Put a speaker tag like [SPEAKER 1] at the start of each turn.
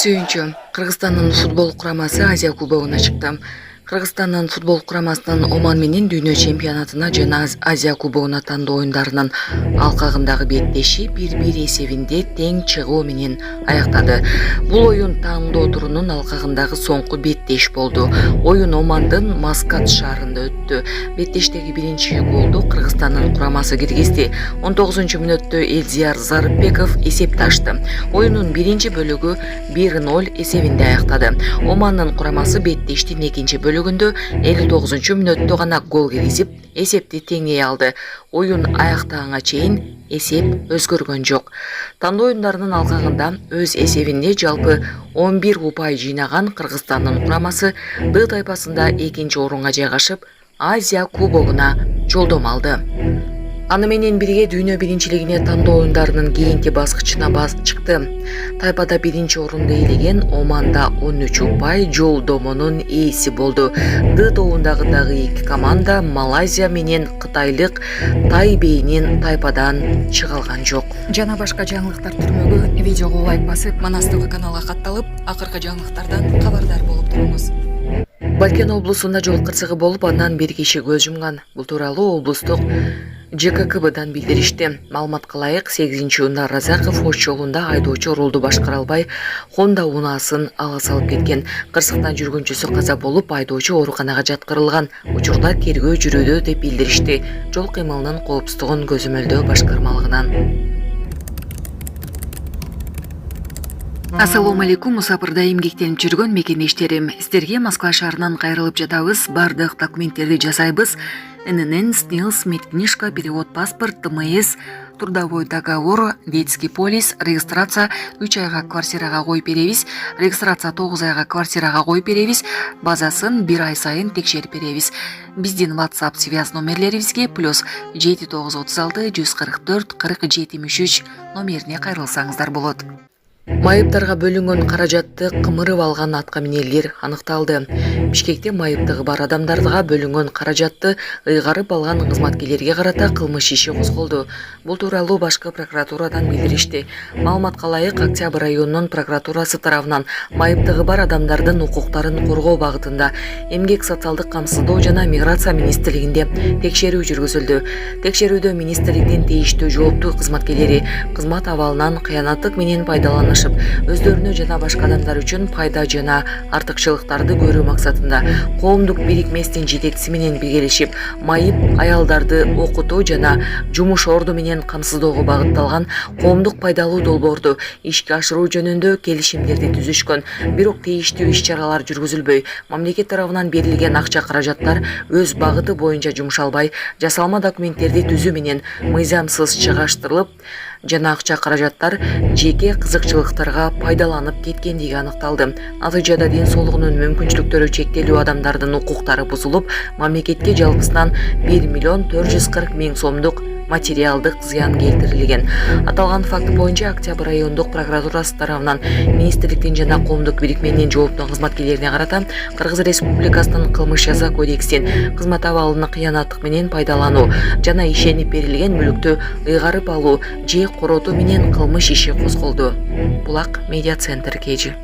[SPEAKER 1] Сүйүнчү, Кыргызстандын футбол курамасы Азия кубогуна чыкты. Кыргызстандын футбол курамасынын Оман менен дүйнө чемпионатына жана Азия кубогуна тандоо оюндарынын алкагындагы беттеши 1-1 эсебинде тең чыгуу менен аяктады. Бул оюн тандоо турунун алкагындагы соңку беттеш болду. Оюн Омандын Маскат шаарында өттү. Беттештеги биринчи голду Кыргызстандын курамасы киргизди. 19-мүнөттө Элзияр Зарыпбеков эсепти ачты. Оюнун биринчи бөлүгү 1-0 эсебинде аяктады. Омандын курамасы беттештин экинчи бөлүгүндө 59-мүнөттө гана гол киргизип, эсепти теңей алды. Оюн аяктаганга чейин эсеп өзгөргөн жок. Тандоо оюндарынын алкагында өз эсебинде жалпы 11 упай жыйнаган Кыргызстандын курамасы Д тайпасында экинчи орунга жайгашып, Азия кубогуна жолдомо алды. Аны менен бирге дүйнө биринчилигине тандоо оюндарынын кийинки баскычына чыкты. Тайпада биринчи орунду ээлеген Оманда 13 упай жолдомонун ээси болду. Д тобундагы дагы эки команда Малайзия менен кытайлык Тайбейнин тайпадан чыга алган жок.
[SPEAKER 2] Жана башка жаңылыктар түрмөгү видеого лайк басып, Манас ТВ каналга катталып, акыркы жаңылыктардан кабардар болуп туруңуз.
[SPEAKER 1] Балкен облусунда жол кырсыгы болуп, андан бир киши көз жумган. Бул тууралуу облустук ЖККБдан билдиришти. Маалыматка ылайык, 8-июнда Разаков Ош жолунда айдоочу рулду башкара албай, Honda унаасын ала салып кеткен. Кырсыктан жүргүнчүсү каза болуп, айдоочу ооруканага жаткырылган. Учурда тергөө жүрүүдө деп билдиришти. Жол кыймылынын коопсуздугун көзөмөлдөө башкармалыгынан.
[SPEAKER 2] Ассаламу алейкум, мусапырда эмгектенип жүргөн мекендештерим. Сиздерге Москва шаарынан кайрылып жатабыз. Бардык документтерди жасайбыз. ННН, СНИЛС, медкнижка, перевод паспорт, ТМС, трудовой договор, детский полис, регистрация 3 айга квартирага коюп беребиз, регистрация 9 айга квартирага коюп беребиз, базасын 1 ай сайын текшерип беребиз. Биздин WhatsApp связь номерлерибизге +7 936 144 40 73 номерине кайрылсаңыздар болот.
[SPEAKER 1] Майыптарга бөлүнгөн каражатты кымырып алган атка минерлер аныкталды. Бишкекте майыптыгы бар адамдарга бөлүнгөн каражатты ыйгарып алган кызматкерлерге карата кылмыш иши козголду. Бул тууралуу башкы прокуратурадан билдиришти. Маалыматка ылайык, Октябрь районунун прокуратурасы тарабынан майыптыгы бар адамдардын укуктарын коргоо багытында эмгек социалдык камсыздоо жана миграция министрлигинде текшерүү жүргүзүлдү. Текшерүүдө министрликтин тийиштүү жооптуу кызматкерлери кызмат абалынан кыянаттык менен пайдаланышып, өздөрүнө жана башка адамдар үчүн пайда жана артыкчылыктарды көрүү максатында коомдук бирикмесинин жетекчиси менен биргелешип, майып аялдарды окутуу жана жумуш орду менен камсыздоого багытталган коомдук пайдалуу долбоорду ишке ашыруу жөнүндө келишимдерди түзүшкөн. Бирок тийиштүү иш-чаралар жүргүзүлбөй, мамлекет тарабынан берилген акча каражаттар өз багыты боюнча жумшалбай, жасалма документтерди түзүү менен мыйзамсыз чыгаштырылып жана акча каражаттар жеке кызыкчылыктарга пайдаланып кеткендиги аныкталды. Натыйжада ден соолугунун мүмкүнчүлүктөрү чектелүү адамдардын укуктары бузулуп, мамлекетке жалпысынан 1 440 000 сомдук материалдык зыян келтирилген. Аталган факт боюнча Октябрь райондук прокуратурасы тарабынан министрликтин жана коомдук бирикменин жооптуу кызматкерлерине карата Кыргыз Республикасынын кылмыш жаза кодексинин кызмат абалын кыянаттык менен пайдалануу жана ишенип берилген мүлктү ыйгарып алуу же коротуу менен кылмыш иши козголду. Булак медиа центр КЖ.